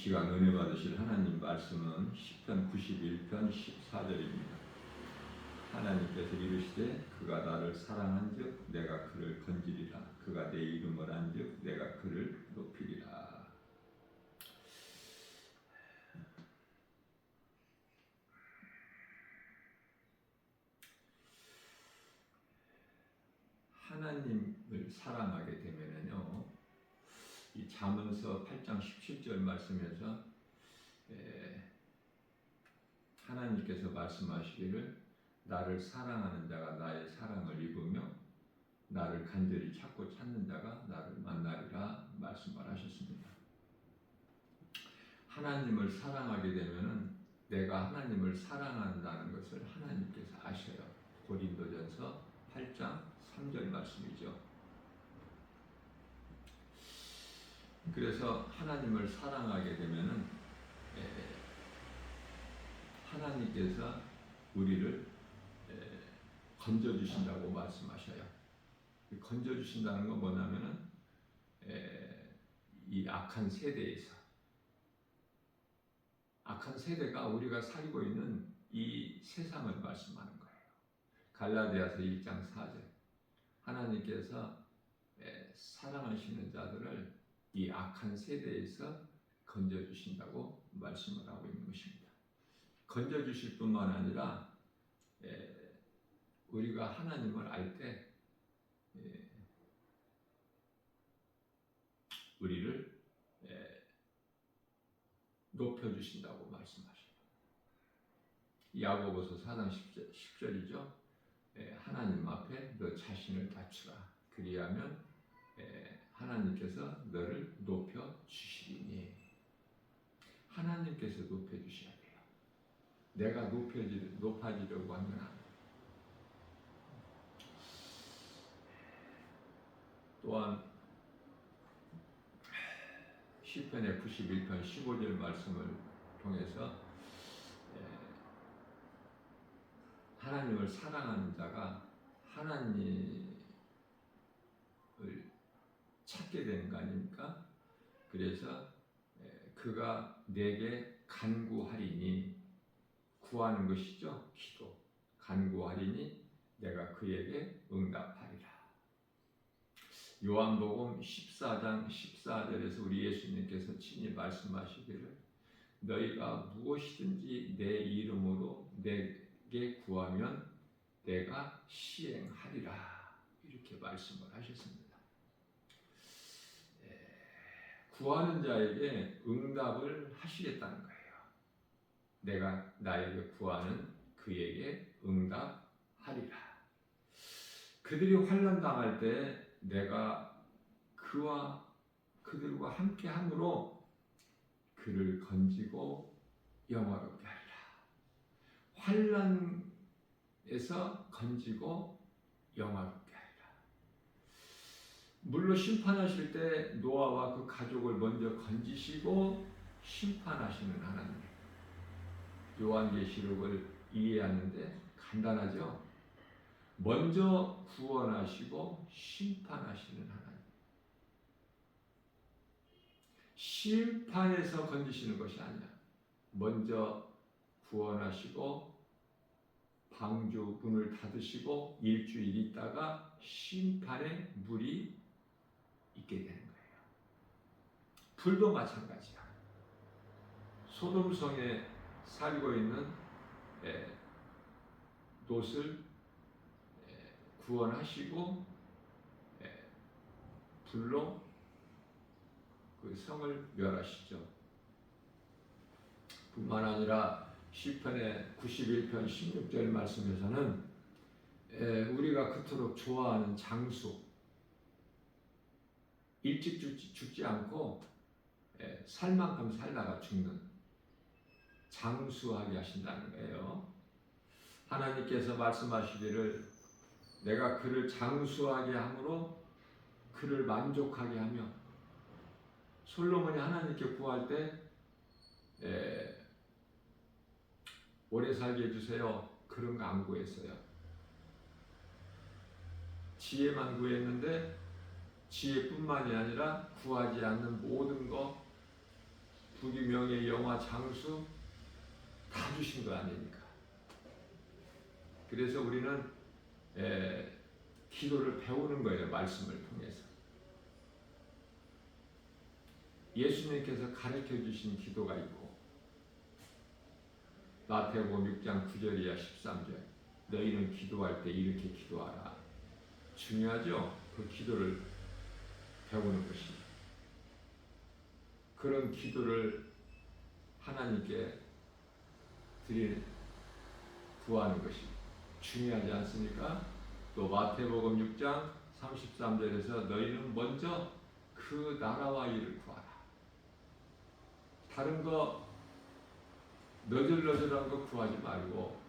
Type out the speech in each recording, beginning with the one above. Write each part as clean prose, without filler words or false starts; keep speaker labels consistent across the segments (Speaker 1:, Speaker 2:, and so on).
Speaker 1: 시간 은혜 받으실 하나님 말씀은 시편 91편 14절입니다. 하나님께서 이르시되 그가 나를 사랑한즉 내가 그를 건지리라. 그가 내 이름을 안즉 내가 그를 높이리라. 하나님을 사랑하게 되면은요, 이 잠언서 8장 17절 말씀에서 하나님께서 말씀하시기를 나를 사랑하는 자가 나의 사랑을 입으며 나를 간절히 찾고 찾는 자가 나를 만나리라 말씀을 하셨습니다. 하나님을 사랑하게 되면은 내가 하나님을 사랑한다는 것을 하나님께서 아셔요. 고린도전서 8장 3절 말씀이죠. 그래서 하나님을 사랑하게 되면은 하나님께서 우리를 건져주신다고 말씀하셔요. 건져주신다는 건 뭐냐면은 이 악한 세대가 우리가 살고 있는 이 세상을 말씀하는 거예요. 갈라디아서 1장 4절 하나님께서 사랑하시는 자들을 이 악한 세대에서 건져주신다고 말씀을 하고 있는 것입니다. 건져주실 뿐만 아니라 우리가 하나님을 알 때 우리를 높여주신다고 말씀하셔요. 야고보서 4장 10절이죠. 하나님 앞에 너 자신을 낮추라. 그리하면 하나님께서 너를 높여주시리니. 하나님께서 높여주셔야 돼요. 내가 높아지려고 하면 안 돼요. 또한 시편의 91편 15절 말씀을 통해서 하나님을 사랑하는 자가 하나님을 찾게 되는 거 아닙니까? 그래서 그가 내게 간구하리니, 구하는 것이죠. 기도. 간구하리니 내가 그에게 응답하리라. 요한복음 14장 14절에서 우리 예수님께서 친히 말씀하시기를 너희가 무엇이든지 내 이름으로 내게 구하면 내가 시행하리라. 이렇게 말씀을 하셨습니다. 구하는 자에게 응답을 하시겠다는 거예요. 내가 나에게 구하는 그에게 응답하리라. 그들이 환난 당할 때 내가 그들과 함께 함으로 그를 건지고 영화롭게 하리라. 환난에서 건지고 영화롭게 하리라. 물로 심판하실 때 노아와 그 가족을 먼저 건지시고 심판하시는 하나님. 요한계시록을 이해하는데 간단하죠? 먼저 구원하시고 심판하시는 하나님. 심판에서 건지시는 것이 아니야. 먼저 구원하시고 방주 문을 닫으시고 일주일 있다가 심판의 물이 있게 되는 거예요. 불도 마찬가지야. 소돔성에 살고 있는 롯을 구원하시고 불로 그 성을 멸하시죠. 뿐만 아니라 시편의 91편 16절 말씀에서는 우리가 그토록 좋아하는 장수, 일찍 죽지 않고 살 만큼 살다가 죽는 장수하게 하신다는 거예요. 하나님께서 말씀하시기를 내가 그를 장수하게 함으로 그를 만족하게 하며, 솔로몬이 하나님께 구할 때 오래 살게 해주세요 그런 거 안 구했어요. 지혜만 구했는데 지혜뿐만이 아니라 구하지 않는 모든 거 부귀 명예 영화 장수 다 주신 거 아닙니까? 그래서 우리는 기도를 배우는 거예요. 말씀을 통해서. 예수님께서 가르쳐 주신 기도가 있고 마태복음 6장 9절이야 13절 너희는 기도할 때 이렇게 기도하라. 중요하죠? 그 기도를 배우는 것이. 그런 기도를 하나님께 구하는 것이 중요하지 않습니까? 또 마태복음 6장 33절에서 너희는 먼저 그 나라와 일을 구하라. 다른 거 너절너절한 거 구하지 말고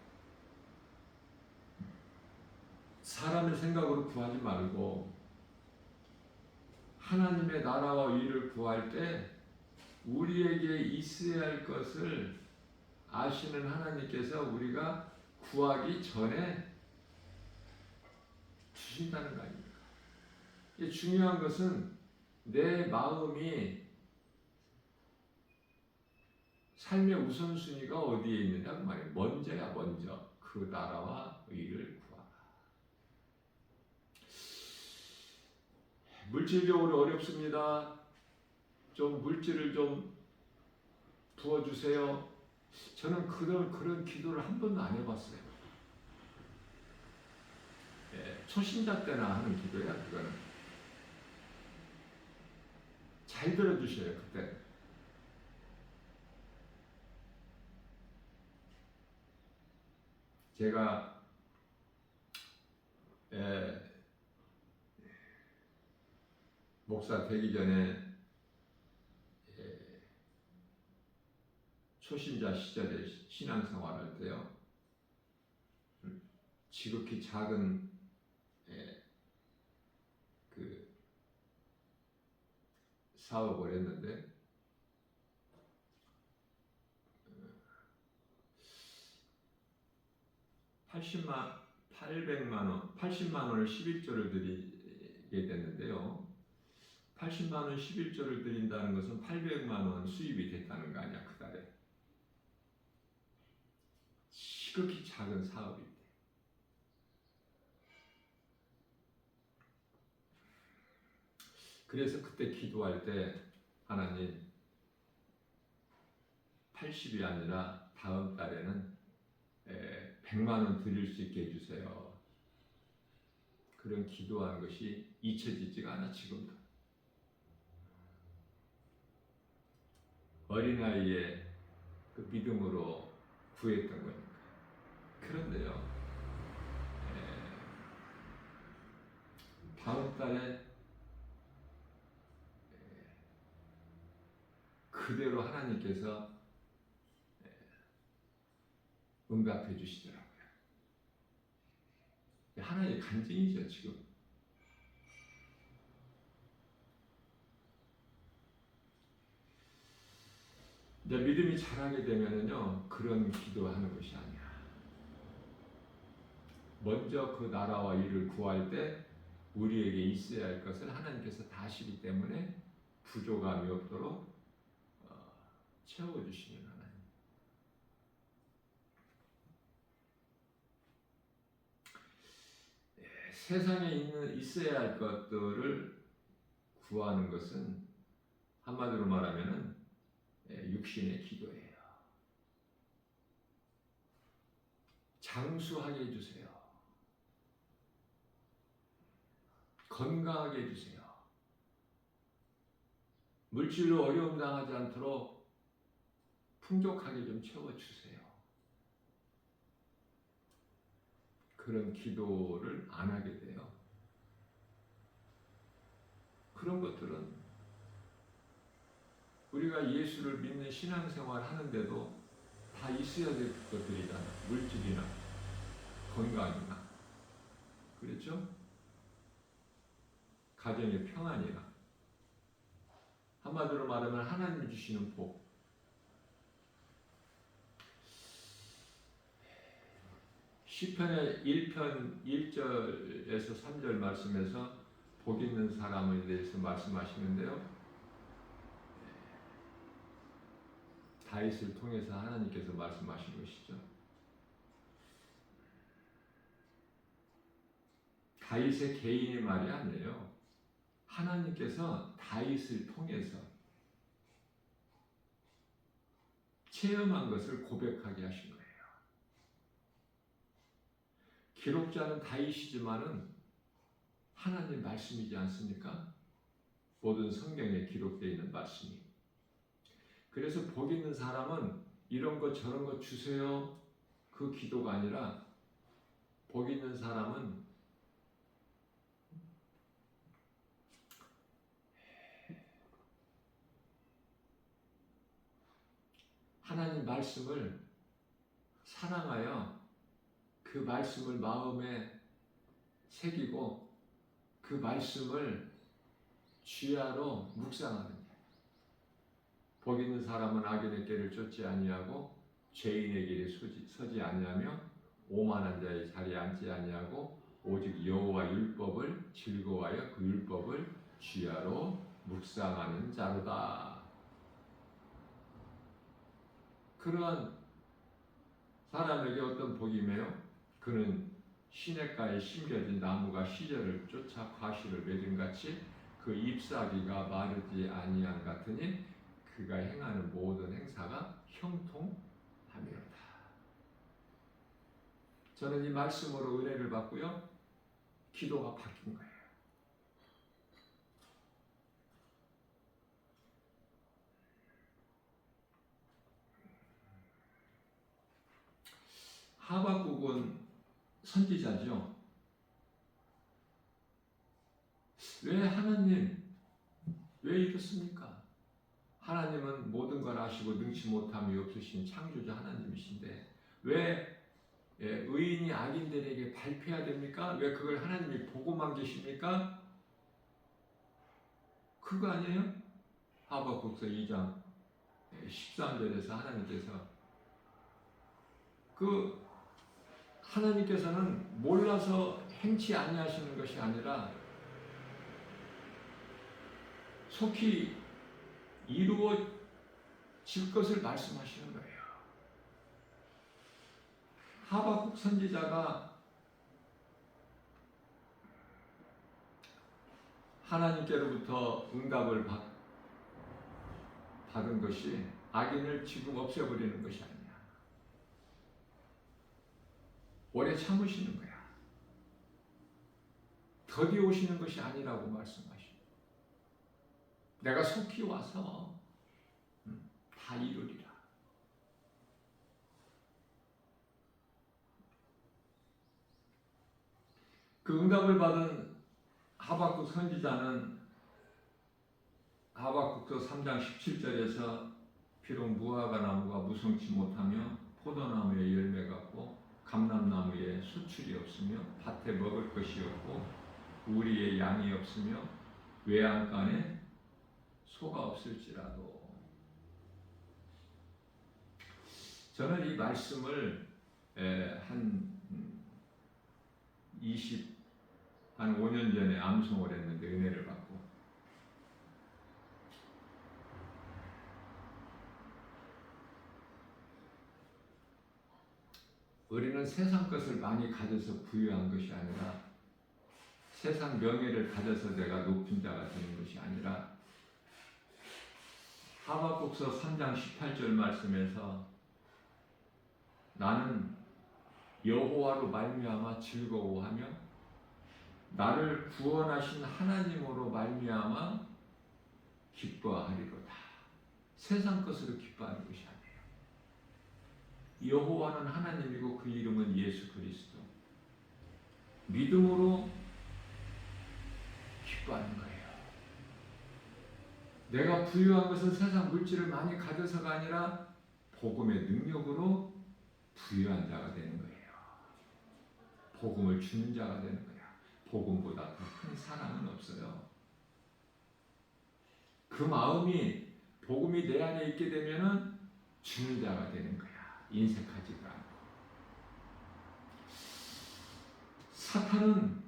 Speaker 1: 사람의 생각으로 구하지 말고 하나님의 나라와 일을 구할 때 우리에게 있어야 할 것을 아시는 하나님께서 우리가 구하기 전에 주신다는 거 아닙니까? 중요한 것은 내 마음이 삶의 우선순위가 어디에 있느냐 그 말이에요. 먼저야 먼저 그 나라와 의를 구하라. 물질적으로 어렵습니다. 좀 물질을 좀 부어주세요. 저는 그런 기도를 한 번도 안 해봤어요. 초신자 때나 하는 기도야 그거는. 잘 들어주셔요 그때. 제가 목사 되기 전에 초신자 시절에 신앙생활할 때요. 지극히 작은 그 사업을 했는데 80만 원을 11조를 드리게 됐는데요. 80만 원 11조를 드린다는 것은 800만 원 수입이 됐다는 거 아니야 그 달에. 지극히 작은 사업인데. 그래서 그때 기도할 때 하나님 80이 아니라 다음 달에는 100만 원 드릴 수 있게 해주세요. 그런 기도하는 것이 잊혀지지가 않아 지금도. 어린아이의 그 믿음으로 구했던 거니까. 그런데요, 다음 달에 그대로 하나님께서 응답해 주시더라고요. 하나님의 간증이죠 지금. 이제 믿음이 자라게 되면은요 그런 기도하는 것이 아니야. 먼저 그 나라와 일을 구할 때 우리에게 있어야 할 것을 하나님께서 다 아시기 때문에 부족함이 없도록 채워주시는 하나님. 세상에 있어야 할 것들을 구하는 것은 한마디로 말하면은 육신의 기도예요. 장수하게 해주세요. 건강하게 해주세요. 물질로 어려움 당하지 않도록 풍족하게 좀 채워주세요. 그런 기도를 안 하게 돼요. 그런 것들은 우리가 예수를 믿는 신앙생활 하는데도 다 있어야 될 것들이잖아. 물질이나 건강이나. 그렇죠? 가정의 평안이나. 한마디로 말하면 하나님이 주시는 복. 시편의 1편 1절에서 3절 말씀에서 복 있는 사람에 대해서 말씀하시는데요. 다윗을 통해서 하나님께서 말씀하신 것이죠. 다윗의 개인의 말이 아니에요. 하나님께서 다윗을 통해서 체험한 것을 고백하게 하신 거예요. 기록자는 다윗이지만은 하나님 말씀이지 않습니까? 모든 성경에 기록되어 있는 말씀이. 그래서 복 있는 사람은 이런 것 저런 것 주세요. 그 기도가 아니라 복 있는 사람은 하나님 말씀을 사랑하여 그 말씀을 마음에 새기고 그 말씀을 주야로 묵상하는 것. 복 있는 사람은 악인의 길을 쫓지 아니하고 죄인의 길에 서지 아니하며 오만한 자의 자리에 앉지 아니하고 오직 여호와 율법을 즐거워하여 그 율법을 주야로 묵상하는 자로다. 그러한 사람에게 어떤 복이 매요? 그는 시냇가에 심겨진 나무가 시절을 쫓아 과실을 맺은 같이 그 잎사귀가 마르지 아니한 같으니 그가 행하는 모든 행사가 형통하미로다. 저는 이 말씀으로 은혜를 받고요, 기도가 바뀐 거예요. 하박국은 선지자죠. 왜 하나님, 왜 이렇습니까? 하나님은 모든 걸 아시고 능치 못함이 없으신 창조자 하나님이신데 왜 의인이 악인들에게 발표해야 됩니까? 왜 그걸 하나님이 보고만 계십니까? 그거 아니에요? 하박국서 2장 13절에서 하나님께서는 몰라서 행치 아니하시는 것이 아니라 속히 이루어질 것을 말씀하시는 거예요. 하박국 선지자가 하나님께로부터 응답을 받은 것이 악인을 지금 없애버리는 것이 아니야. 오래 참으시는 거야. 더디 오시는 것이 아니라고 말씀하시고 내가 속히 와서 다 이루리라. 그 응답을 받은 하박국 선지자는 하박국서 3장 17절에서 비록 무화과 나무가 무성치 못하며 포도나무에 열매가 없고 감람나무에 수출이 없으며 밭에 먹을 것이 없고 우리의 양이 없으며 외양간에 소가 없을지라도. 저는 이 말씀을 한 5년 전에 암송을 했는데 은혜를 받고 우리는 세상 것을 많이 가져서 부유한 것이 아니라 세상 명예를 가져서 내가 높은 자가 되는 것이 아니라 하박국서 3장 18절 말씀에서 나는 여호와로 말미암아 즐거워하며 나를 구원하신 하나님으로 말미암아 기뻐하리로다. 세상 것으로 기뻐하는 것이 아니에요. 여호와는 하나님이고 그 이름은 예수 그리스도. 믿음으로 기뻐하는 거예요. 내가 부유한 것은 세상 물질을 많이 가져서가 아니라 복음의 능력으로 부유한 자가 되는 거예요. 복음을 주는 자가 되는 거야. 복음보다 더 큰 사랑은 없어요. 그 마음이 복음이 내 안에 있게 되면은 주는 자가 되는 거야. 인색하지가 않고. 사탄은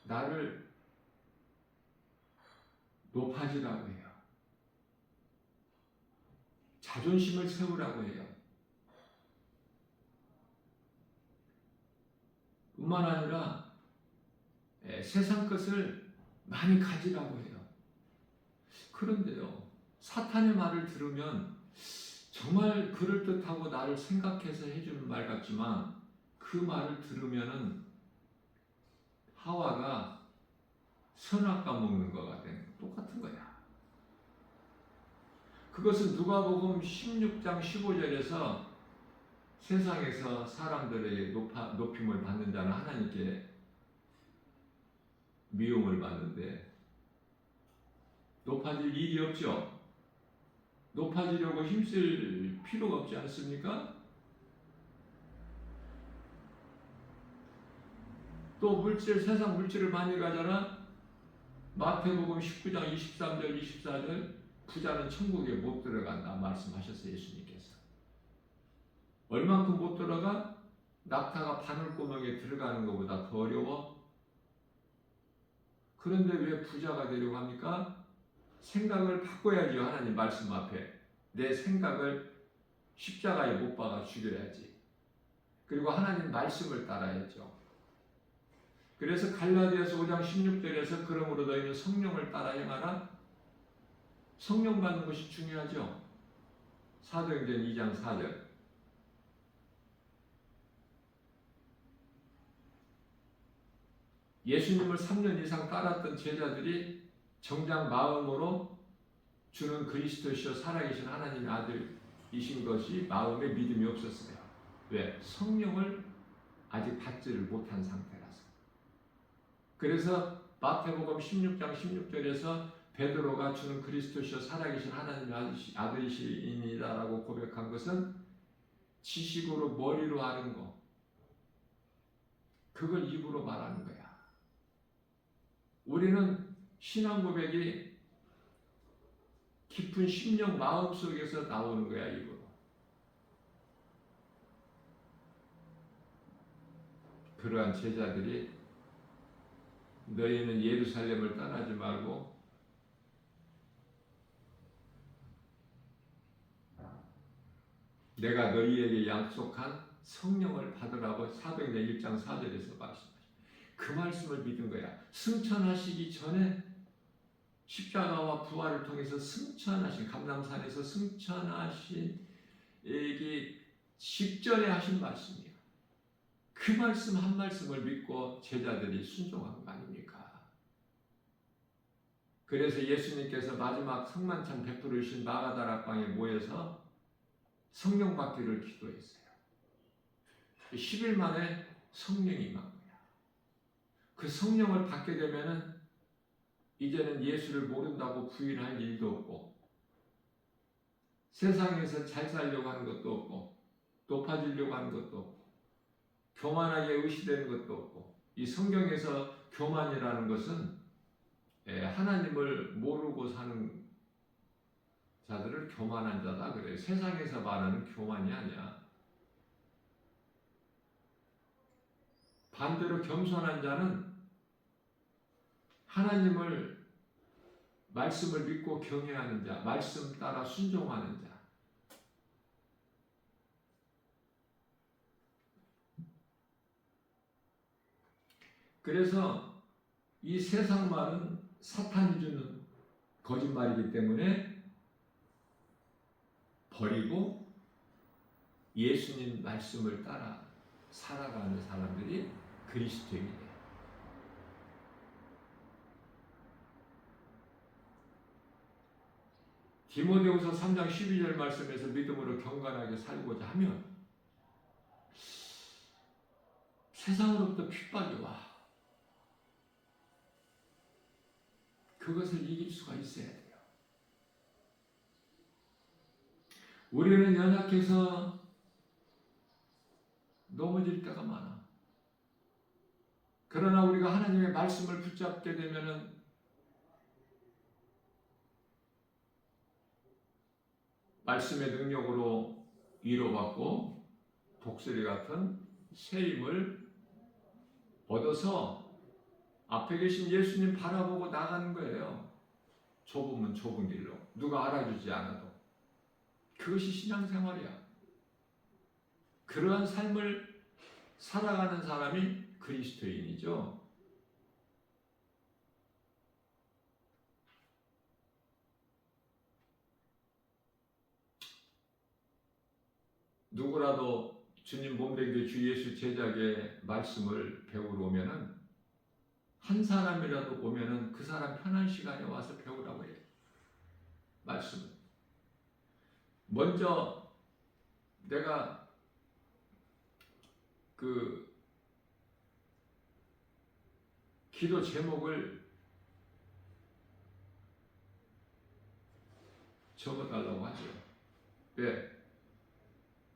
Speaker 1: 나를
Speaker 2: 높아지라고 해요. 자존심을 세우라고 해요. 뿐만 아니라 세상 것을 많이 가지라고 해요. 그런데요, 사탄의 말을 들으면 정말 그럴듯하고 나를 생각해서 해주는 말 같지만 그 말을 들으면은 하와가 선악과 먹는 거가 되는 똑같은 거야. 그것은 누가복음 16장 15절에서 세상에서 사람들에게 높임을 받는 자는 하나님께 미움을 받는데 높아질 일이 없죠. 높아지려고 힘쓸 필요가 없지 않습니까? 또 세상 물질을 많이 가져라. 마태복음 19장 23절 24절 부자는 천국에 못 들어간다 말씀하셨어요. 예수님께서. 얼만큼 못 들어가? 낙타가 바늘구멍에 들어가는 것보다 더 어려워? 그런데 왜 부자가 되려고 합니까? 생각을 바꿔야죠. 하나님 말씀 앞에 내 생각을 십자가에 못 박아 죽여야지. 그리고 하나님 말씀을 따라야죠. 그래서 갈라디아서 5장 16절에서 그러므로 너희는 성령을 따라 행하라. 성령 받는 것이 중요하죠. 사도행전 2장 4절. 예수님을 3년 이상 따랐던 제자들이 정작 마음으로 주는 그리스도시요 살아계신 하나님의 아들이신 것이 마음에 믿음이 없었어요. 왜? 성령을 아직 받지를 못한 상태라서. 그래서 마태복음 16장 16절에서 베드로가 주는 그리스도시요 살아계신 하나님의 아들이시니다라고 고백한 것은 지식으로 머리로 아는 거, 그걸 입으로 말하는 거야. 우리는 신앙 고백이 깊은 심령 마음 속에서 나오는 거야, 입으로. 그러한 제자들이 너희는 예루살렘을 떠나지 말고 내가 너희에게 약속한 성령을 받으라고 사도행전 1장 4절에서 말씀하시죠. 그 말씀을 믿은 거야. 승천하시기 전에 십자가와 부활을 통해서 승천하신, 감람산에서 승천하신 얘기 직전에 하신 말씀이에요. 그 말씀 한 말씀을 믿고 제자들이 순종한 거 아닙니까? 그래서 예수님께서 마지막 성만찬 베풀으신 마가다락방에 모여서 성령 받기를 기도했어요. 10일 만에 성령이 임한 거야. 그 성령을 받게 되면은 이제는 예수를 모른다고 부인할 일도 없고 세상에서 잘 살려고 하는 것도 없고 높아지려고 하는 것도 없고 교만하게 의시되는 것도 없고. 이 성경에서 교만이라는 것은 하나님을 모르고 사는 자들을 교만한 자다 그래요. 세상에서 말하는 교만이 아니야. 반대로 겸손한 자는 하나님을 말씀을 믿고 경외하는 자, 말씀 따라 순종하는 자. 그래서 이 세상 말은 사탄이 주는 거짓말이기 때문에 버리고 예수님 말씀을 따라 살아가는 사람들이 그리스도인이에요. 디모데후서 3장 12절 말씀에서 믿음으로 경건하게 살고자 하면 세상으로부터 핍박이 와. 그것을 이길 수가 있어야 돼요. 우리는 연약해서 넘어질 때가 많아. 그러나 우리가 하나님의 말씀을 붙잡게 되면은 말씀의 능력으로 위로받고 독수리 같은 새 힘을 얻어서 앞에 계신 예수님 바라보고 나가는 거예요. 좁으면 좁은 길로, 누가 알아주지 않아도. 그것이 신앙생활이야. 그러한 삶을 살아가는 사람이 그리스도인이죠. 누구라도 주님 몸된 주 예수 제자의 말씀을 배우러 오면은, 한 사람이라도 오면은 그 사람 편한 시간에 와서 배우라고 해요. 말씀을. 먼저 내가 그 기도 제목을 적어달라고 하죠. 왜?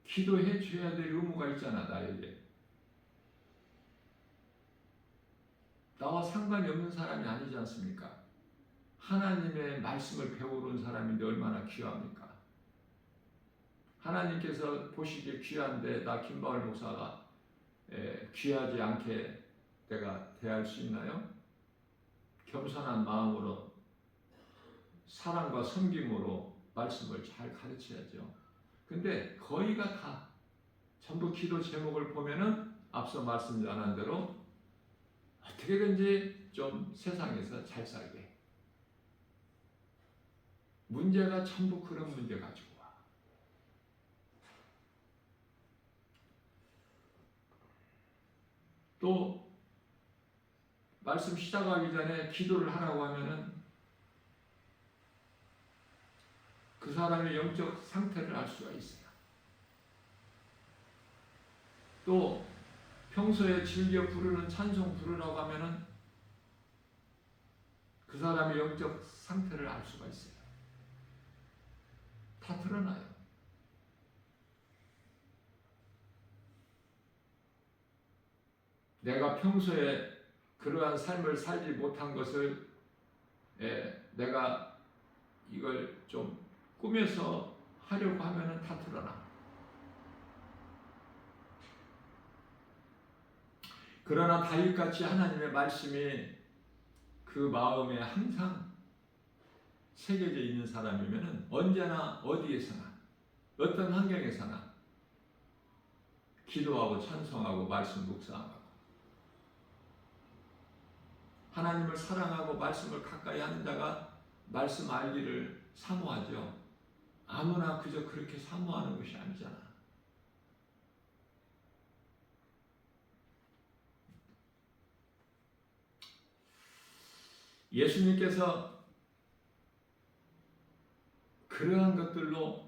Speaker 2: 기도해 줘야 될 의무가 있잖아, 나에게. 나와 상관이 없는 사람이 아니지 않습니까? 하나님의 말씀을 배우러 온 사람인데 얼마나 귀합니까? 하나님께서 보시기에 귀한데 나 김바울 목사가 귀하지 않게 내가 대할 수 있나요? 겸손한 마음으로 사랑과 섬김으로 말씀을 잘 가르쳐야죠. 근데 거의가 다 전부 기도 제목을 보면은 앞서 말씀드린 대로 어떻게든지 좀 세상에서 잘 살게. 문제가 전부 그런 문제 가지고 와. 또 말씀 시작하기 전에 기도를 하라고 하면은 그 사람의 영적 상태를 알 수가 있어요. 또 평소에 즐겨 부르는 찬송 부르라고 하면은 그 사람의 영적 상태를 알 수가 있어요. 다 드러나요. 내가 평소에 그러한 삶을 살지 못한 것을 내가 이걸 좀 꾸며서 하려고 하면은 다 드러나. 그러나 다윗같이 하나님의 말씀이 그 마음에 항상 새겨져 있는 사람이면은 언제나 어디에서나 어떤 환경에서나 기도하고 찬송하고 말씀 묵상하고 하나님을 사랑하고 말씀을 가까이 하는 자가 말씀 알기를 사모하죠. 아무나 그저 그렇게 사모하는 것이 아니잖아. 예수님께서 그러한 것들로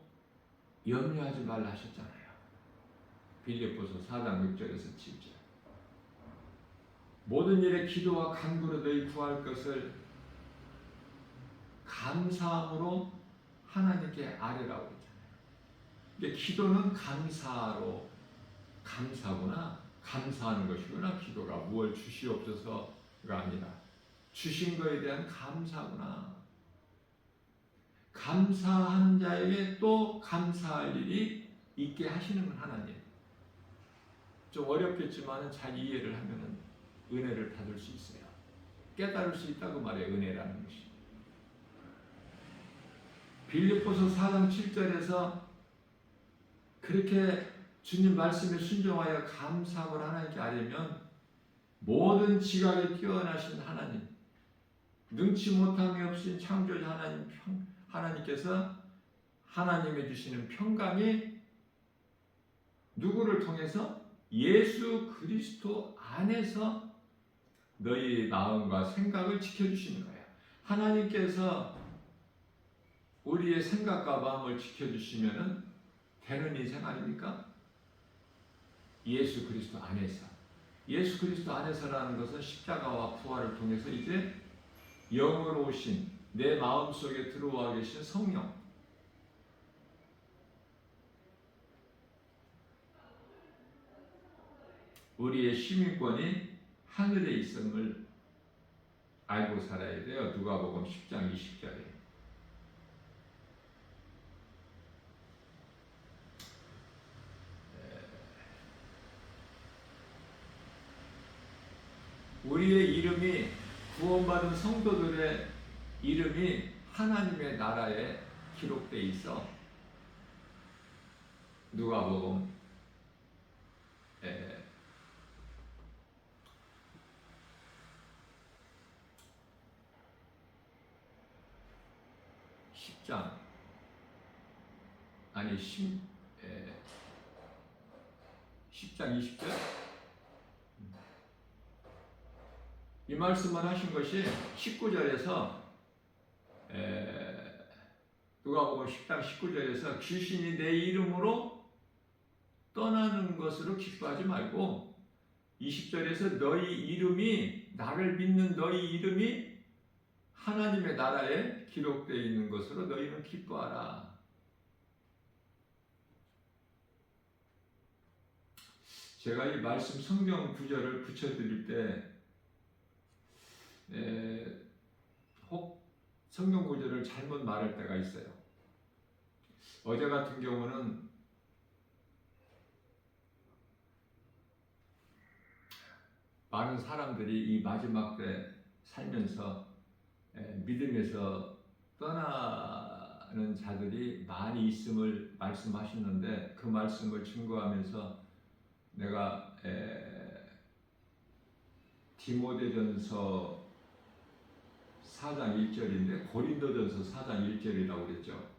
Speaker 2: 염려하지 말라 하셨잖아요. 빌립보서 4장 6절에서 7절. 모든 일에 기도와 간구로 너희 구할 것을 감사함으로 하나님께 아뢰라고 했잖아요. 근데 기도는 감사로, 감사구나, 감사하는 것이구나. 기도가 무엇을 주시옵소서가 아니라 주신 것에 대한 감사구나. 감사하는 자에게 또 감사할 일이 있게 하시는 건 하나님. 좀 어렵겠지만 잘 이해를 하면 은혜를 받을 수 있어요. 깨달을 수 있다고 말해요. 은혜라는 것이. 빌립보서 4장 7절에서 그렇게 주님 말씀에 순종하여 감사함을 하나님께 아뢰면 모든 지각에 뛰어나신 하나님, 능치 못함이 없으신 창조자 하나님께서 하나님의 주시는 평강이 누구를 통해서? 예수 그리스도 안에서 너희 마음과 생각을 지켜주시는 거예요. 하나님께서 우리의 생각과 마음을 지켜주시면 되는 인생 아닙니까? 예수 그리스도 안에서. 예수 그리스도 안에서라는 것은 십자가와 부활을 통해서 이제 영으로 오신 내 마음속에 들어와 계신 성령, 우리의 시민권이 하늘에 있음을 알고 살아야 돼요. 누가복음 10장 20절에. 우리의 이름이, 구원받은 성도들의 이름이 하나님의 나라에 기록되어 있어. 누가복음 10장 아니 10장 20절 이 말씀을 하신 것이 19절에서 누가복음 10장 19절에서 귀신이 내 이름으로 떠나는 것으로 기뻐하지 말고 20절에서 너희 이름이 나를 믿는 너희 이름이 하나님의 나라에 기록되어 있는 것으로 너희는 기뻐하라. 제가 이 말씀 성경 구절을 붙여드릴 때 혹 성경 구절을 잘못 말할 때가 있어요. 어제 같은 경우는 많은 사람들이 이 마지막 때 살면서 믿음에서 떠나는 자들이 많이 있음을 말씀하셨는데 그 말씀을 증거하면서 내가 디모데전서 4장 1절인데 고린도전서 4장 1절이라고 그랬죠.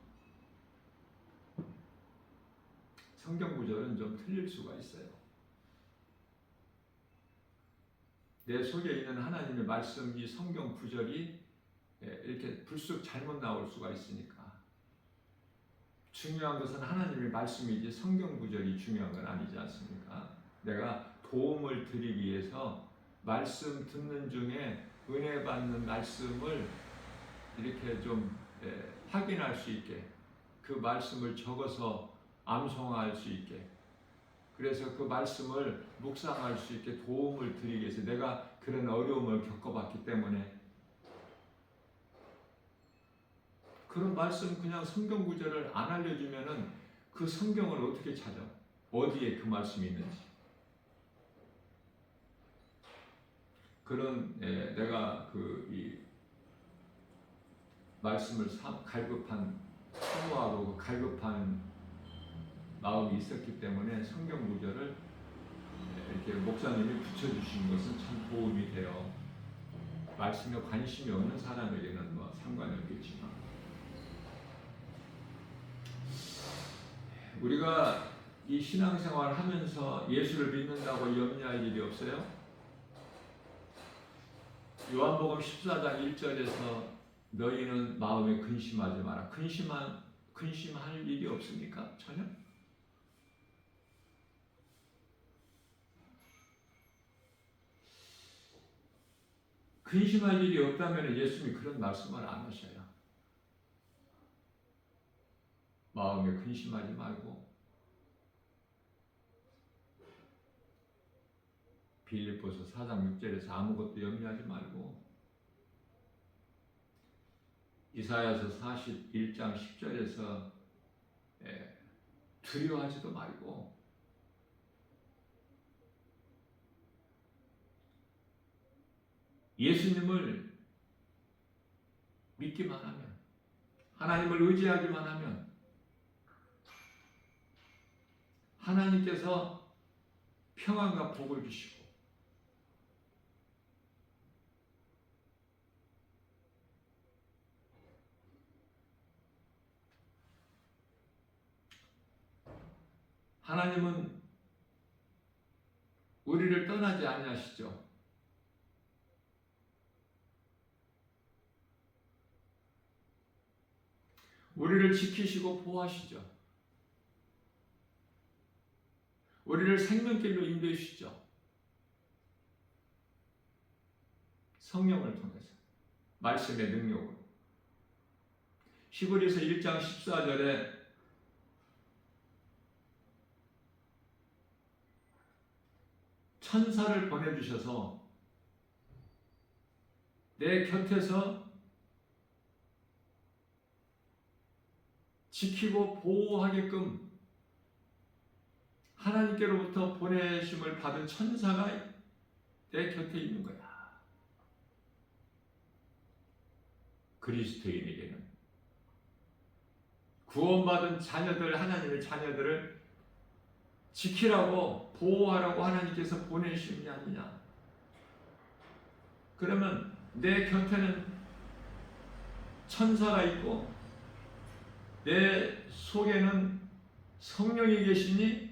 Speaker 2: 성경 구절은 좀 틀릴 수가 있어요. 내 속에 있는 하나님의 말씀, 이 성경 구절이 이렇게 불쑥 잘못 나올 수가 있으니까. 중요한 것은 하나님의 말씀이지 성경 구절이 중요한 건 아니지 않습니까? 내가 도움을 드리기 위해서 말씀 듣는 중에 은혜 받는 말씀을 이렇게 좀 확인할 수 있게 그 말씀을 적어서 암송할 수 있게 그래서 그 말씀을 묵상할 수 있게 도움을 드리기 위해서 내가 그런 어려움을 겪어봤기 때문에 그런 말씀 그냥 성경 구절을 안 알려주면은 그 성경을 어떻게 찾아? 어디에 그 말씀이 있는지. 그런 내가 이 말씀을 갈급한 사모하고 갈급한 마음이 있었기 때문에 성경 구절을 이렇게 목사님이 붙여주신 것은 참 도움이 돼요. 말씀에 관심이 없는 사람에게는 뭐 상관이 없겠지만 우리가 이 신앙생활 하면서 예수를 믿는다고 염려할 일이 없어요? 요한복음 14장 1절에서 너희는 마음에 근심하지 마라. 근심할 일이 없습니까? 전혀? 근심할 일이 없다면 예수님이 그런 말씀을 안 하셔요. 마음에 근심하지 말고 빌립보서 4장 6절에서 아무것도 염려하지 말고 이사야서 41장 10절에서 두려워하지도 말고 예수님을 믿기만 하면 하나님을 의지하기만 하면 하나님께서 평안과 복을 주시고 하나님은 우리를 떠나지 아니하시죠. 우리를 지키시고 보호하시죠. 우리를 생명길로 인도해 주시죠. 성령을 통해서 말씀의 능력으로. 히브리서 1장 14절에 천사를 보내주셔서 내 곁에서 지키고 보호하게끔 하나님께로부터 보내심을 받은 천사가 내 곁에 있는 거야. 그리스도인에게는 구원받은 자녀들, 하나님의 자녀들을 지키라고 보호하라고 하나님께서 보내신 게 아니냐. 그러면 내 곁에는 천사가 있고 내 속에는 성령이 계시니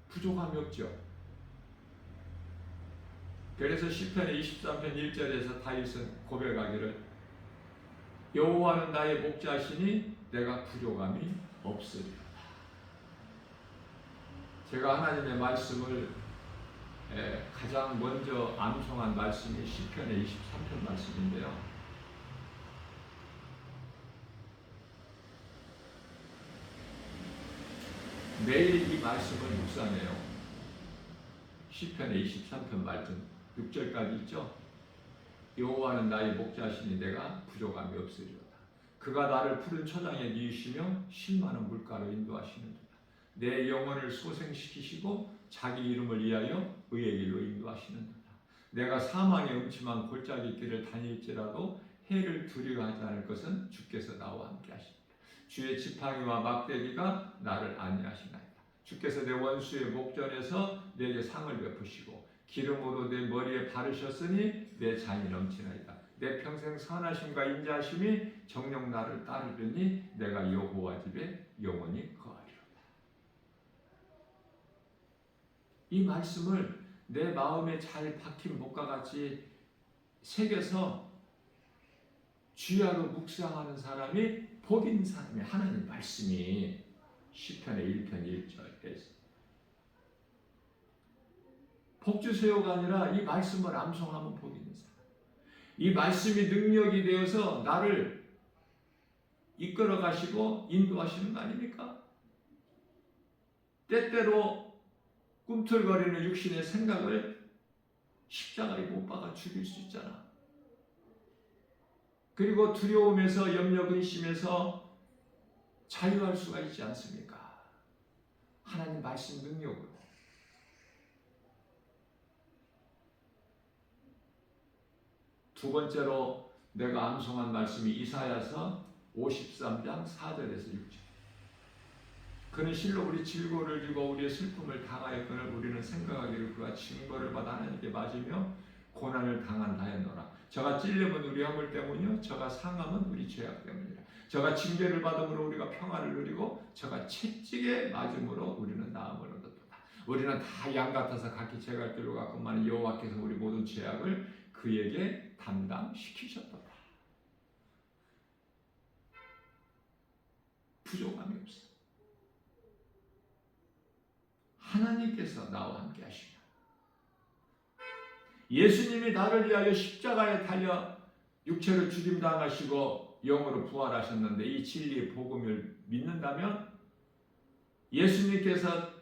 Speaker 2: 부족함이 없죠. 그래서 시편의 23편 1절에서 다윗은 고백하기를 여호와는 나의 목자시니 내가 부족함이 없으리로다. 제가 하나님의 말씀을 가장 먼저 암송한 말씀이 시편의 23편 말씀인데요. 매일 이 말씀을 묵상해요. 시편의 23편 말씀 6절까지 있죠. 여호와는 나의 목자시니 내가 부족함이 없으리로다. 그가 나를 푸른 초장에 누이시며 쉴만한 물가로 인도하시는도다. 내 영혼을 소생시키시고 자기 이름을 위하여 의의 길로 인도하시는도다. 내가 사망의 음침한 골짜기 길을 다닐지라도 해를 두려워하지 않을 것은 주께서 나와 함께 하십니다. 주의 지팡이와 막대기가 나를 안위하시나이다. 주께서 내 원수의 목전에서 내게 상을 베푸시고 기름으로 내 머리에 바르셨으니 내 잔이 넘치나이다. 내 평생 선하심과 인자하심이 정녕 나를 따르려니 내가 여호와 집에 영원히 거하리로다. 이 말씀을 내 마음에 잘 박힌 목과 같이 새겨서 주야로 묵상하는 사람이 복 있는 사람이 하나님 말씀이 시편의 1편 1절에서 복 주세요가 아니라 이 말씀을 암송하면 복 있는 사람. 이 말씀이 능력이 되어서 나를 이끌어 가시고 인도하시는 거 아닙니까? 때때로 꿈틀거리는 육신의 생각을 십자가에 못 박아 죽일 수 있잖아. 그리고 두려움에서 염려 근심에서 자유할 수가 있지 않습니까? 하나님 말씀 능력으로. 두 번째로 내가 암송한 말씀이 이사야서 53장 4절에서 6절. 그는 실로 우리 질고를 지고 우리의 슬픔을 당하였거늘 우리는 생각하기를 그가 징벌을 받아 하나님께 맞으며 고난을 당한다였노라. 저가 찔림은 우리 허물 때문이요 저가 상함은 우리 죄악 때문이라. 저가 징계를 받음으로 우리가 평화를 누리고 저가 채찍에 맞음으로 우리는 나음을 얻었도다. 우리는 다 양 같아서 각기 제 갈 길로 갔건만 여호와께서 우리 모든 죄악을 그에게 담당시키셨도다. 부족함이 없어. 하나님께서 나와 함께 하시며 예수님이 나를 위하여 십자가에 달려 육체로 죽임당하시고 영으로 부활하셨는데 이 진리의 복음을 믿는다면 예수님께서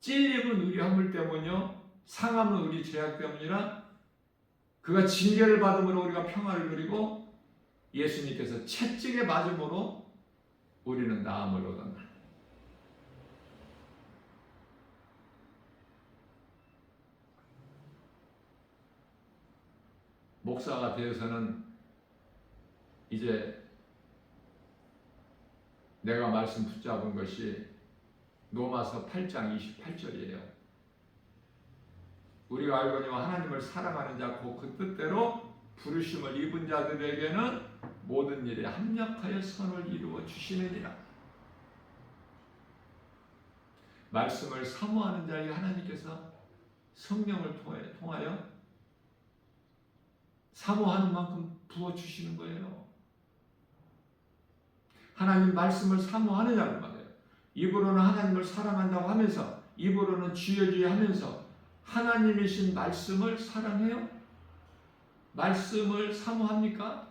Speaker 2: 찔림은 우리 허물 때문이요 상함은 우리 죄악 때문이라 그가 징계를 받음으로 우리가 평화를 누리고 예수님께서 채찍에 맞음으로 우리는 나음을 얻었나. 목사가 되어서는 이제 내가 말씀 붙잡은 것이 로마서 8장 28절이에요. 우리가 알거니와 하나님을 사랑하는 자 곧 그 뜻대로 부르심을 입은 자들에게는 모든 일에 합력하여 선을 이루어 주시느니라. 말씀을 사모하는 자에게 하나님께서 성령을 통하여 사모하는 만큼 부어주시는 거예요. 하나님 말씀을 사모하느냐고 말해요. 입으로는 하나님을 사랑한다고 하면서 입으로는 주여 주여 하면서 하나님이신 말씀을 사랑해요? 말씀을 사모합니까?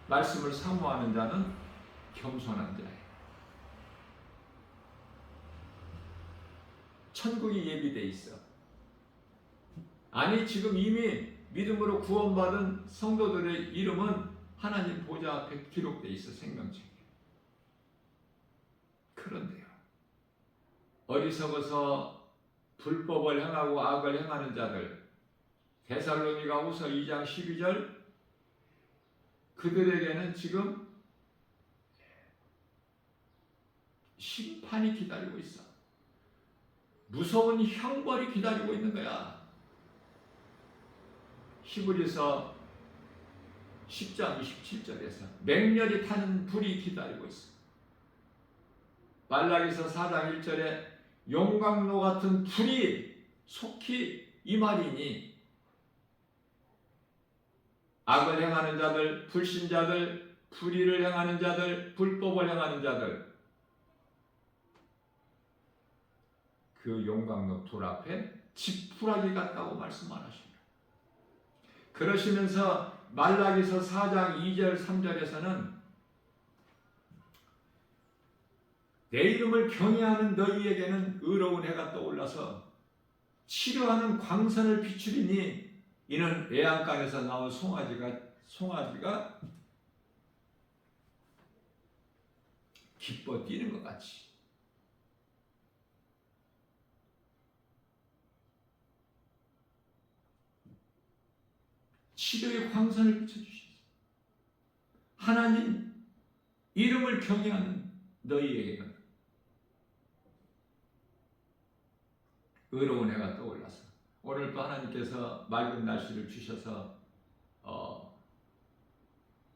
Speaker 2: 말씀을 사모하는 자는 겸손한 자예요. 천국이 예비되어 있어. 아니 지금 이미 믿음으로 구원받은 성도들의 이름은 하나님 보좌 앞에 기록되어 있어 생명책에. 그런데요. 어리석어서 불법을 행하고 악을 행하는 자들 데살로니가후서 2장 12절 그들에게는 지금 심판이 기다리고 있어. 무서운 형벌이 기다리고 있는 거야. 히브리서 10장 27절에서 맹렬히 타는 불이 기다리고 있어. 말라기서 4장 1절에 용광로 같은 불이 속히 임하리니 악을 행하는 자들, 불신자들, 불의를 행하는 자들, 불법을 행하는 자들, 그 용광로 불 앞에 지푸라기 같다고 말씀 안 하십니다. 그러시면서 말라기서 4장 2절 3절에서는 내 이름을 경외하는 너희에게는 의로운 해가 떠올라서 치료하는 광선을 비추리니 이는 애양간에서 나온 송아지가 기뻐 뛰는 것 같이 치료의 광선을 비춰주셨어요. 하나님 이름을 경외하는 너희에게는 의로운 해가 떠올라서 오늘 또 하나님께서 맑은 날씨를 주셔서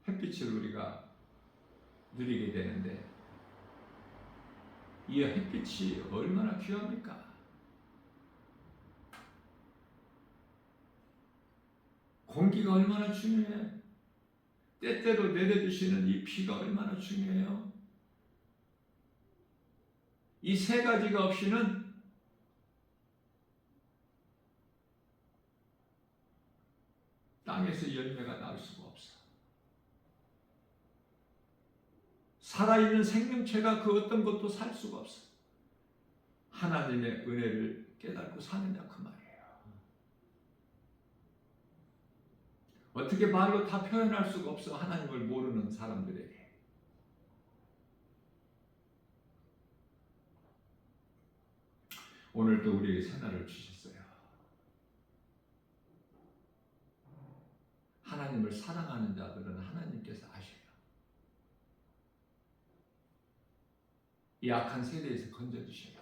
Speaker 2: 햇빛을 우리가 누리게 되는데 이 햇빛이 얼마나 귀합니까? 공기가 얼마나 중요해. 때때로 내려주시는 이 비가 얼마나 중요해요. 이 세 가지가 없이는 땅에서 열매가 나올 수가 없어. 살아있는 생명체가 그 어떤 것도 살 수가 없어. 하나님의 은혜를 깨닫고 사느냐 그 말이에요. 어떻게 말로 다 표현할 수가 없어. 하나님을 모르는 사람들에게. 오늘도 우리에게 새날을 주셨어요. 하나님을 사랑하는 자들은 하나님께서 아셔요. 이 악한 세대에서 건져주셔요.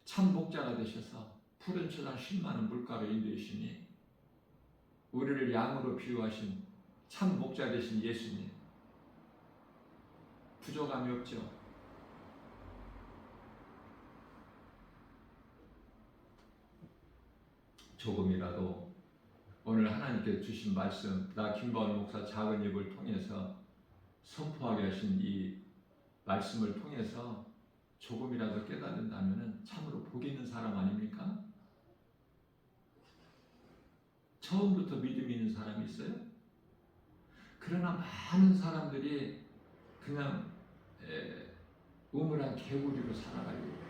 Speaker 2: 참 목자가 되셔서 푸른 초장 10만원 물가로 인도하시니 우리를 양으로 비유하신 참 목자 되신 예수님, 부족함이 없죠. 조금이라도 오늘 하나님께서 주신 말씀, 나 김바울 목사 작은 입을 통해서 선포하게 하신 이 말씀을 통해서 조금이라도 깨달은다면 참으로 복 있는 사람 아닙니까? 처음부터 믿음이 있는 사람이 있어요? 그러나 많은 사람들이 그냥 우물한 개구리로 살아가려고.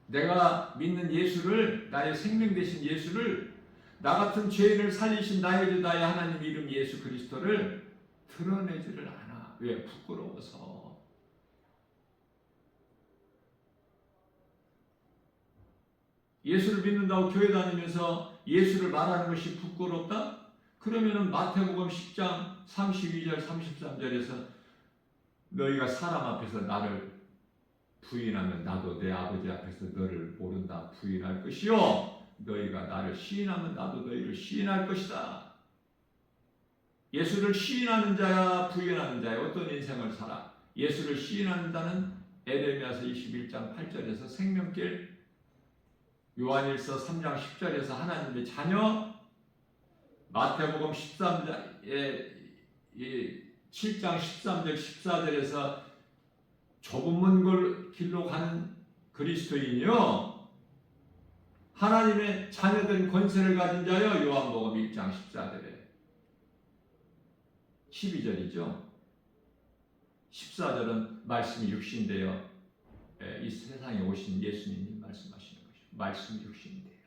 Speaker 2: 내가 믿는 예수를, 나의 생명 되신 예수를, 나 같은 죄인을 살리신 나의 주 나의 하나님 이름 예수 그리스도를 드러내지를 않아. 왜? 부끄러워서. 예수를 믿는다고 교회 다니면서 예수를 말하는 것이 부끄럽다? 그러면은 마태복음 10장 32절 33절에서 너희가 사람 앞에서 나를 부인하면 나도 내 아버지 앞에서 너를 모른다 부인할 것이요 너희가 나를 시인하면 나도 너희를 시인할 것이다. 예수를 시인하는 자야 부인하는 자야 어떤 인생을 살아? 예수를 시인하는 자는 에레미야서 21장 8절에서 생명길, 요한일서 3장 10절에서 하나님의 자녀, 마태복음 7장 13절 14절에서 좁은 문 길로 가는 그리스도인이요 하나님의 자녀된 권세를 가진 자요. 요한복음 1장 14절에 12절이죠. 14절은 말씀이 육신되어 이 세상에 오신 예수님이 말씀하시는 것이죠. 말씀이 육신이 돼요.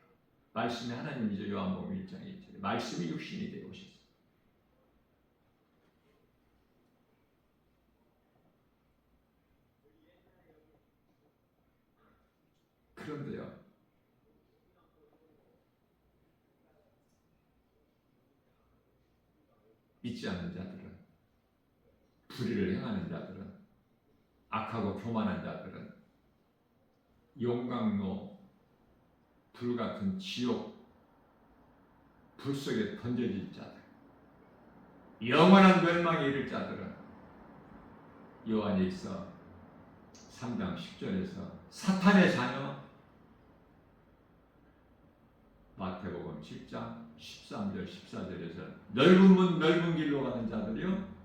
Speaker 2: 말씀이 하나님이죠. 요한복음 1장 1절에 말씀이 육신이 되어 오셨어요. 그런데요, 있지 않은 자들은, 불의를 행하는 자들은, 악하고 교만한 자들은 용광로, 불같은 지옥, 불 속에 던져질 자들, 영원한 멸망에 이를 자들은 요한일서 3장 10절에서 사탄의 자녀, 마태복음 7장 13절 14절에서 넓은 문 넓은 길로 가는 자들이요,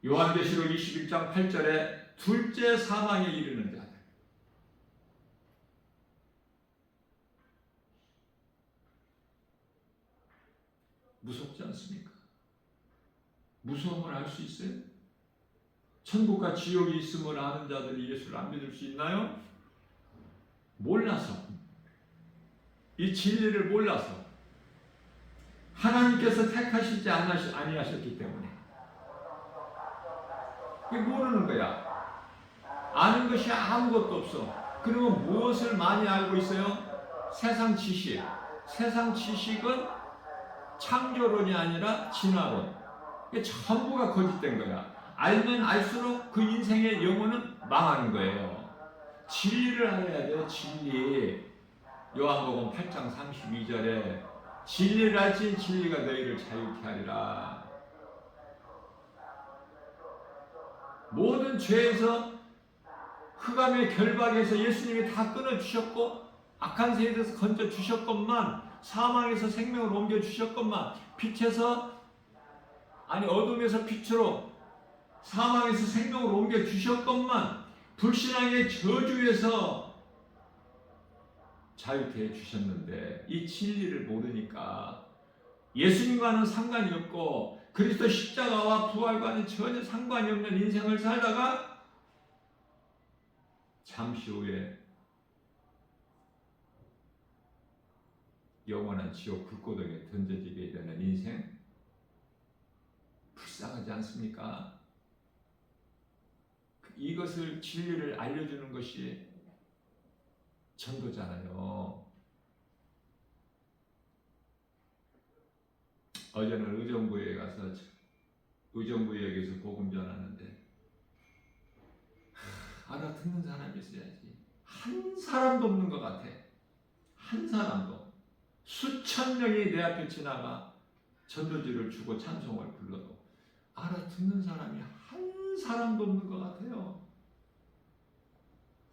Speaker 2: 요한계시록 21장 8절에 둘째 사망에 이르는 자들, 무섭지 않습니까? 무서움을 알 수 있어요? 천국과 지옥이 있음을 아는 자들이 예수를 안 믿을 수 있나요? 몰라서, 이 진리를 몰라서, 하나님께서 택하시지 아니하셨기 때문에 모르는 거야. 아는 것이 아무것도 없어. 그러면 무엇을 많이 알고 있어요? 세상 지식. 세상 지식은 창조론이 아니라 진화론. 이게 전부가 거짓된 거야. 알면 알수록 그 인생의 영혼은 망하는 거예요. 진리를 알아야 돼요. 진리. 요한복음 8장 32절에 진리를 알지 진리가 너희를 자유케 하리라. 모든 죄에서, 흑암의 결박에서 예수님이 다 끊어주셨고, 악한 세대에서 건져주셨건만, 사망에서 생명을 옮겨주셨건만, 어둠에서 빛으로, 사망에서 생명을 옮겨주셨건만, 불신앙의 저주에서 자유케 해주셨는데, 이 진리를 모르니까 예수님과는 상관이 없고 그리스도 십자가와 부활과는 전혀 상관이 없는 인생을 살다가 잠시 후에 영원한 지옥 불고동에 던져지게 되는 인생, 불쌍하지 않습니까? 이것을, 진리를 알려주는 것이 전도잖아요. 어제는 의정부에 가서 의정부역에서 복음 전하는데 알아듣는 사람이 있어야지. 한 사람도 없는 것 같아. 한 사람도. 수천 명이 내 앞에 지나가 전도지를 주고 찬송을 불러도 알아듣는 사람이 한 사람도 없는 것 같아요.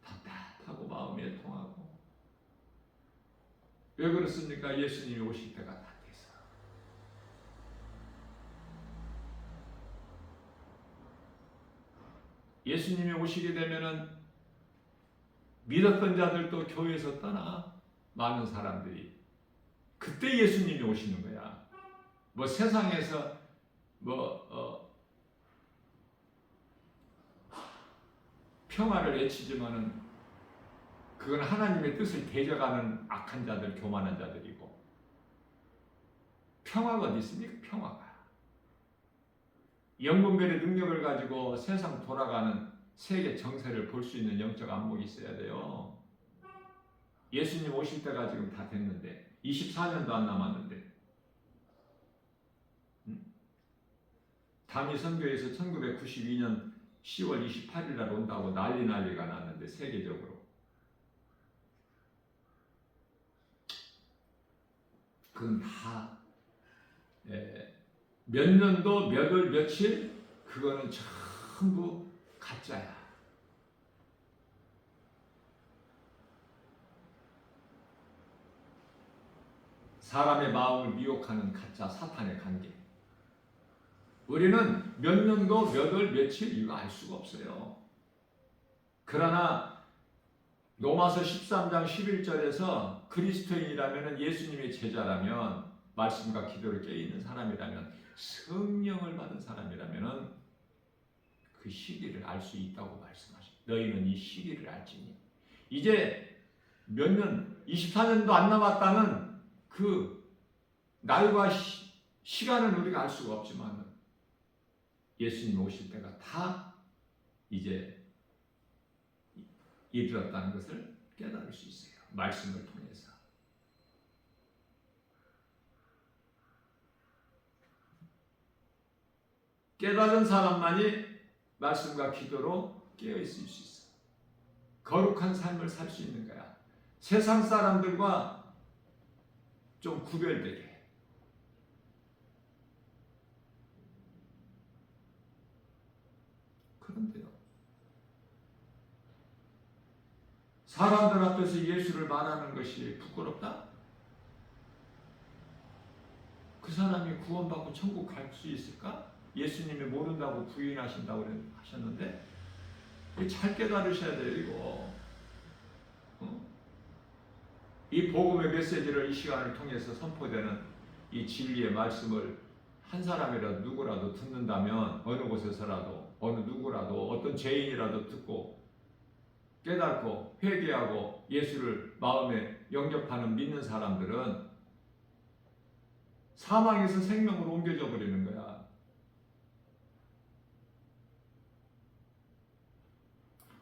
Speaker 2: 답답하고 마음이 통하고. 왜 그렇습니까? 예수님이 오실 때가 다 돼서. 예수님이 오시게 되면은 믿었던 자들도 교회에서 떠나, 많은 사람들이. 그때 예수님이 오시는 거야. 뭐 세상에서 평화를 외치지만은 그건 하나님의 뜻을 대적하는 악한 자들, 교만한 자들이고. 평화가 어디 있습니까? 평화가. 영분별의 능력을 가지고 세상 돌아가는 세계 정세를 볼 수 있는 영적 안목이 있어야 돼요. 예수님 오실 때가 지금 다 됐는데, 24년도 안 남았는데, 담임 선교에서 1992년 10월 28일 날 온다고 난리가 났는데, 세계적으로. 그건 다 몇 년도, 몇 월, 며칠, 그거는 전부 가짜야. 사람의 마음을 미혹하는 가짜 사탄의 관계. 우리는 몇 년도, 몇 월, 며칠 이거 알 수가 없어요. 그러나 로마서 13장 11절에서 그리스도인이라면, 예수님의 제자라면, 말씀과 기도를 깨있는 사람이라면, 성령을 받은 사람이라면 그 시기를 알 수 있다고 말씀하십니다. 너희는 이 시기를 알지니. 이제 몇 년, 24년도 안 남았다는 그 날과 시간은 우리가 알 수가 없지만 예수님 오실 때가 다 이제 이르렀다는 것을 깨달을 수 있어요. 말씀을 통해서. 깨달은 사람만이 말씀과 기도로 깨어 있을 수 있어. 거룩한 삶을 살 수 있는 거야. 세상 사람들과 좀 구별되게. 그런데요, 사람들 앞에서 예수를 말하는 것이 부끄럽다? 그 사람이 구원받고 천국 갈 수 있을까? 예수님이 모른다고 부인하신다고 하셨는데 잘 깨달으셔야 돼요. 이거 이 복음의 메시지를 이 시간을 통해서 선포되는 이 진리의 말씀을 한 사람이라도 누구라도 듣는다면, 어느 곳에서라도 어느 누구라도 어떤 죄인이라도 듣고 깨닫고 회개하고 예수를 마음에 영접하는 믿는 사람들은 사망에서 생명으로 옮겨져 버리는 거야.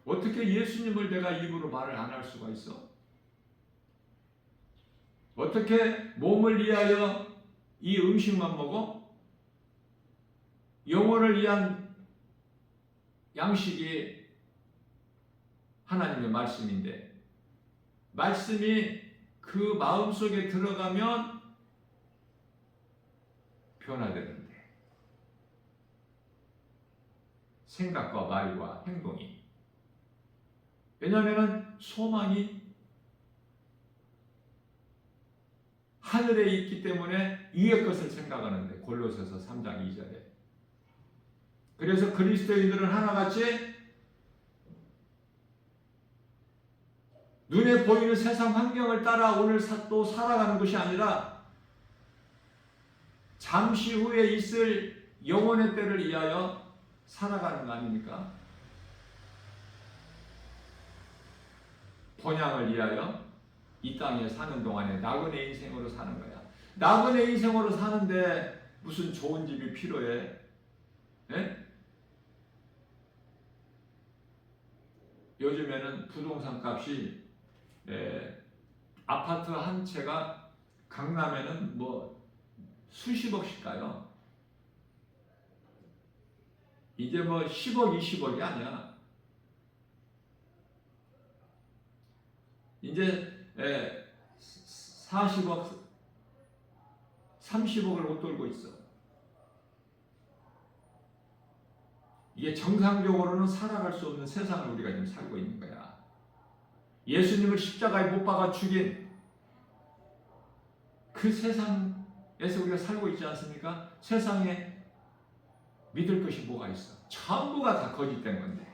Speaker 2: 어떻게 예수님을 내가 입으로 말을 안 할 수가 있어? 어떻게 몸을 위하여 이 음식만 먹어? 영혼을 위한 양식이 하나님의 말씀인데, 말씀이 그 마음속에 들어가면 변화되는데, 생각과 말과 행동이. 왜냐하면 소망이 하늘에 있기 때문에 위의 것을 생각하는데, 골로새서 3장 2절에. 그래서 그리스도인들은 하나같이 눈에 보이는 세상 환경을 따라 오늘 또 살아가는 것이 아니라 잠시 후에 있을 영혼의 때를 위하여 살아가는 거 아닙니까? 본향을 위하여 이 땅에 사는 동안에 나그네 인생으로 사는 거야. 나그네 인생으로 사는데 무슨 좋은 집이 필요해? 예? 요즘에는 부동산 값이 아파트 한 채가 강남에는 뭐 수십억씩 가요. 이제 뭐 10억, 20억이 아니야. 이제 40억, 30억을 못 돌고 있어. 이게 정상적으로는 살아갈 수 없는 세상을 우리가 지금 살고 있는 거야. 예수님을 십자가에 못 박아 죽인 그 세상에서 우리가 살고 있지 않습니까? 세상에 믿을 것이 뭐가 있어? 전부가 다 거짓된 건데.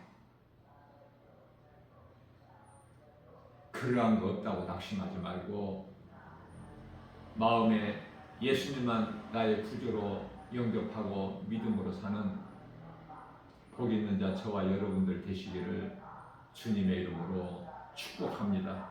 Speaker 2: 그러한 거 없다고 낙심하지 말고 마음에 예수님만 나의 구주로 영접하고 믿음으로 사는 복 있는 자 저와 여러분들 되시기를 주님의 이름으로 축복합니다.